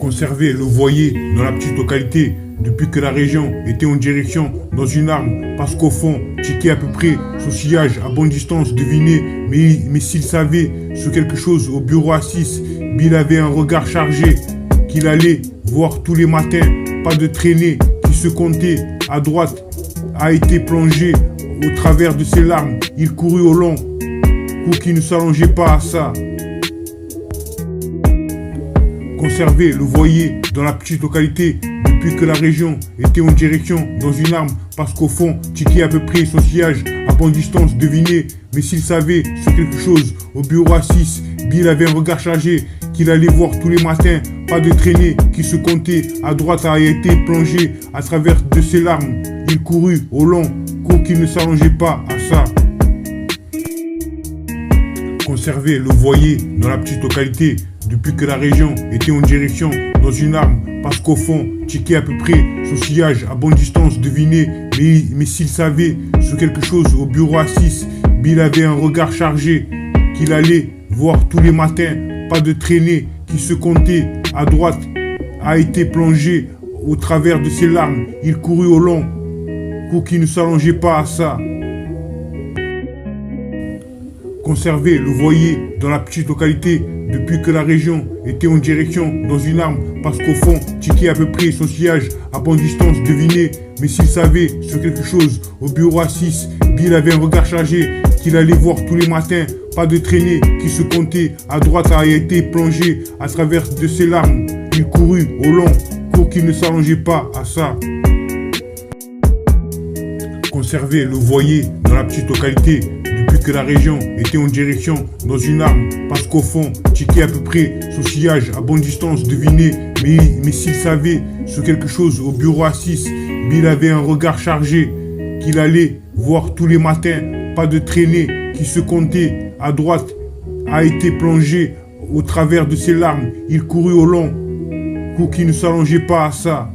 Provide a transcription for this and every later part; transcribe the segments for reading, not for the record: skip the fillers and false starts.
Conserver le voyer dans la petite localité depuis que la région était en direction dans une arme parce qu'au fond, checker à peu près son sillage à bonne distance, deviner, mais s'il savait sur quelque chose au bureau à 6, Bill avait un regard chargé qu'il allait voir tous les matins, pas de traînée qui se comptait à droite, a été plongé au travers de ses larmes, il courut au long, coup qui ne s'allongeait pas à ça. Conserver le voyer dans la petite localité depuis que la région était en direction dans une arme parce qu'au fond, checker à peu près son sillage à bonne distance, deviner, mais s'il savait sur quelque chose au bureau à 6, Bill avait un regard chargé qu'il allait voir tous les matins, pas de traînée qui se comptait à droite, a été plongé à travers de ses larmes, il courut au long, court qui ne s'allongeait pas à ça. Conserver le voyer dans la petite localité depuis que la région était en direction dans une arme parce qu'au fond, checker à peu près son sillage à bonne distance, deviner, mais s'il savait sur quelque chose au bureau à 6, Bill avait un regard chargé qu'il allait voir tous les matins, pas de traînée qui se comptait à droite, a été plongé au travers de ses larmes, il courut au long, court qui ne s'allongeait pas à ça. Conserver le voyer dans la petite localité depuis que la région était en direction dans une arme parce qu'au fond, checker à peu près son sillage à bonne distance, deviner, mais s'il savait sur quelque chose au bureau à 6, Bill avait un regard chargé qu'il allait voir tous les matins, pas de traînée qui se comptait à droite, a été plongé à travers de ses larmes, il courut au long, court qui ne s'allongeait pas à ça. Conserver le voyer dans la petite localité depuis que la région était en direction dans une arme parce qu'au fond, checker à peu près son sillage à bonne distance, deviner, mais s'il savait sur quelque chose au bureau à 6, Bill avait un regard chargé qu'il allait voir tous les matins, pas de traînée qui se comptait à droite, a été plongé au travers de ses larmes, il courut au long, court qui ne s'allongeait pas à ça.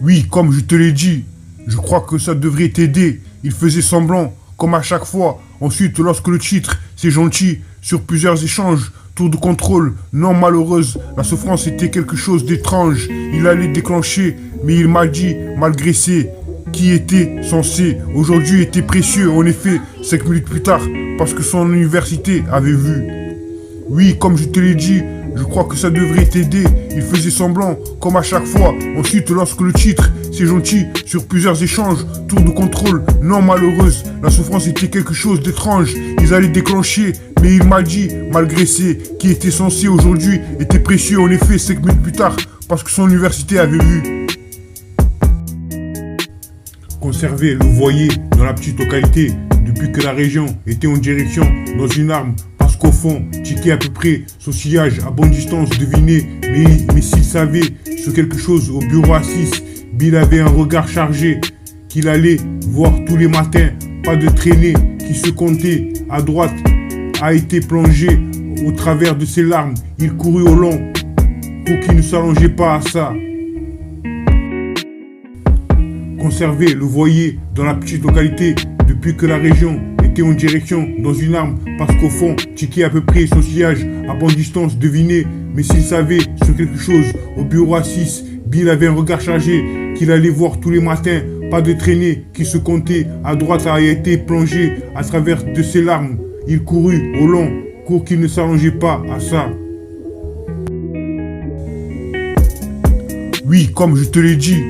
Oui, comme je te l'ai dit, je crois que ça devrait t'aider. Il faisait semblant, comme à chaque fois. Ensuite, lorsque le titre, c'est gentil, sur plusieurs échanges, tour de contrôle, non malheureuse, la souffrance était quelque chose d'étrange. Il allait déclencher, mais il m'a dit, malgré ses, qui était censé, aujourd'hui était précieux. En effet, 5 minutes plus tard, parce que son université avait vu. Oui, comme je te l'ai dit, je crois que ça devrait t'aider. Il faisait semblant, comme à chaque fois. Ensuite, lorsque le titre, c'est gentil, sur plusieurs échanges, tour de contrôle, non malheureuse, la souffrance était quelque chose d'étrange. Ils allaient déclencher, mais il m'a dit, malgré ses, qui était censé aujourd'hui, était précieux. En effet, 5 minutes plus tard, parce que son université avait vu. Conserver le voyer dans la petite localité depuis que la région était en direction dans une arme parce qu'au fond, checker à peu près son sillage à bonne distance, deviner, mais s'il savait sur quelque chose au bureau à 6, Bill avait un regard chargé qu'il allait voir tous les matins, pas de traînée qui se comptait à droite, a été plongé au travers de ses larmes, il courut au long, pour qu'il ne s'allongeait pas à ça. Conserver le voyer dans la petite localité depuis que la région était en direction dans une arme parce qu'au fond, checker à peu près son sillage à bonne distance, deviner, mais s'il savait sur quelque chose au bureau à 6, Bill avait un regard chargé qu'il allait voir tous les matins, pas de traînée qui se comptait à droite, a été plongé à travers de ses larmes, il courut au long, court qui ne s'allongeait pas à ça. Oui, comme je te l'ai dit,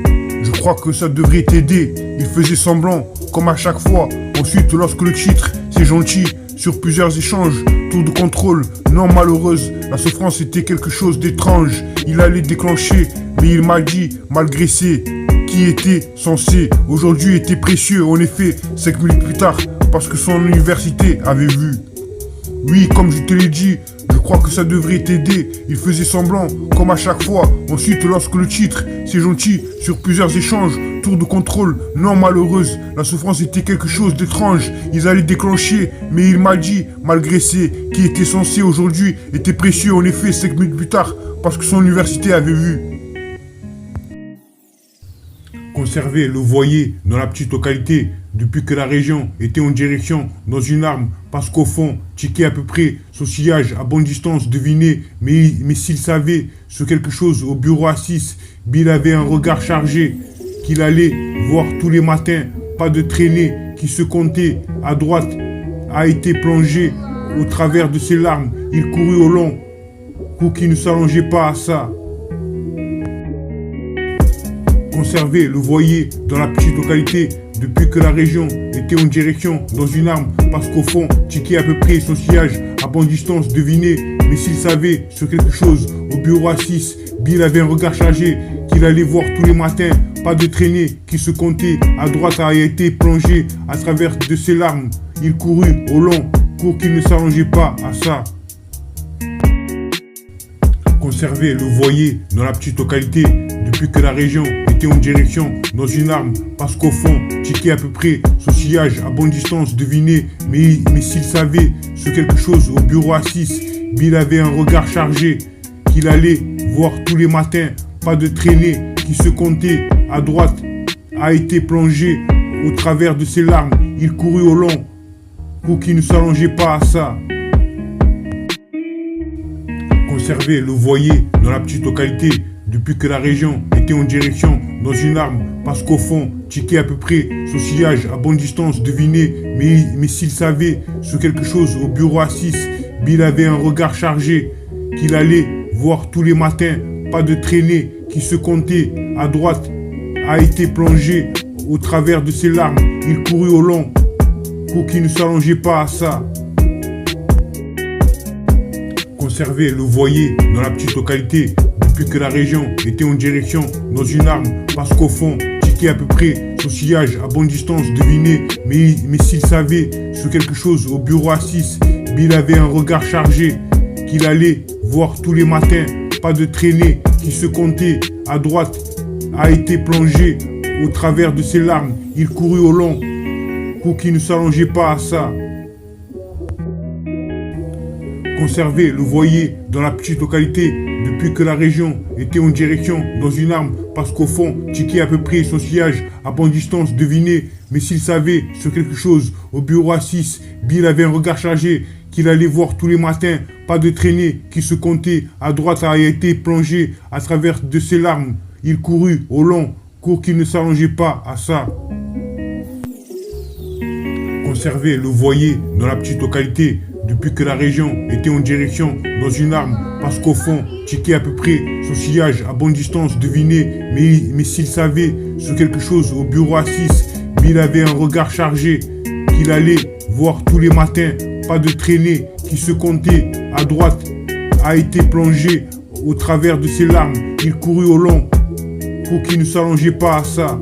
je crois que ça devrait t'aider. Il faisait semblant, comme à chaque fois. Ensuite, lorsque le titre, c'est gentil, sur plusieurs échanges, tour de contrôle, non malheureuse, la souffrance était quelque chose d'étrange. Il allait déclencher, mais il m'a dit, malgré ses, qui était censé, aujourd'hui était précieux. En effet, 5 minutes plus tard, parce que son université avait vu. Oui, comme je te l'ai dit, je crois que ça devrait t'aider. Il faisait semblant, comme à chaque fois. Ensuite, lorsque le titre, c'est gentil, sur plusieurs échanges, tour de contrôle, non malheureuse, la souffrance était quelque chose d'étrange. Ils allaient déclencher, mais il m'a dit, malgré ses, qui était censé aujourd'hui, était précieux. En effet, 5 minutes plus tard, parce que son université avait vu. Conserver le voyer dans la petite localité depuis que la région était en direction dans une arme, parce qu'au fond, checker à peu près, son sillage à bonne distance, deviner, mais s'il savait ce quelque chose au bureau à 6, Bill avait un regard chargé, qu'il allait voir tous les matins, pas de traînée qui se comptait à droite, a été plongé au travers de ses larmes, il courut au long, coup qui ne s'allongeait pas à ça. Conserver le voyer dans la petite localité depuis que la région était en direction dans une arme, parce qu'au fond, checker à peu près son sillage à bonne distance, deviner, mais s'il savait sur quelque chose au bureau à 6, Bill avait un regard chargé qu'il allait voir tous les matins, pas de traînée qui se comptait à droite, a été plongé à travers de ses larmes, il courut au long, court qu'il ne s'allongeait pas à ça. Conserver le voyer dans la petite localité depuis que la région était en direction dans une arme, parce qu'au fond, checker à peu près son sillage à bonne distance, deviner, mais s'il savait sur quelque chose au bureau à 6, Bill avait un regard chargé qu'il allait voir tous les matins, pas de traînée qui se comptait à droite, a été plongé au travers de ses larmes, il courut au long, pour qu'il ne s'allongeait pas à ça. Conserver le voyer dans la petite localité depuis que la région était en direction dans une arme, parce qu'au fond, checker à peu près son sillage à bonne distance, deviner, mais s'il savait sur quelque chose au bureau à 6, Bill avait un regard chargé qu'il allait voir tous les matins, pas de traînée qui se comptait à droite, a été plongé au travers de ses larmes, il courut au long, coup qui ne s'allongeait pas à ça. Conserver le voyer dans la petite localité depuis que la région était en direction dans une arme, parce qu'au fond, checker à peu près son sillage à bonne distance, deviner, mais s'il savait sur quelque chose au bureau à 6, Bill avait un regard chargé qu'il allait voir tous les matins, pas de traînée qui se comptait à droite, a été plongé au travers de ses larmes, il courut au long, coup qui ne s'allongeait pas à ça. Conserver le voyer dans la petite localité depuis que la région était en direction dans une arme, parce qu'au fond, checker à peu près son sillage à bonne distance, deviner, mais s'il savait sur quelque chose au bureau à 6, Bill avait un regard chargé qu'il allait voir tous les matins, pas de traînée qui se comptait à droite, a été plongé à travers de ses larmes, il courut au long, court qu'il ne s'allongeait pas à ça. Conserver le voyer dans la petite localité depuis que la région était en direction dans une arme, parce qu'au fond, checker à peu près son sillage à bonne distance, deviner, mais s'il savait sur quelque chose au bureau à 6, Bill avait un regard chargé qu'il allait voir tous les matins, pas de traînée qui se comptait à droite, a été plongé au travers de ses larmes, il courut au long, pour qu'il ne s'allongeait pas à ça.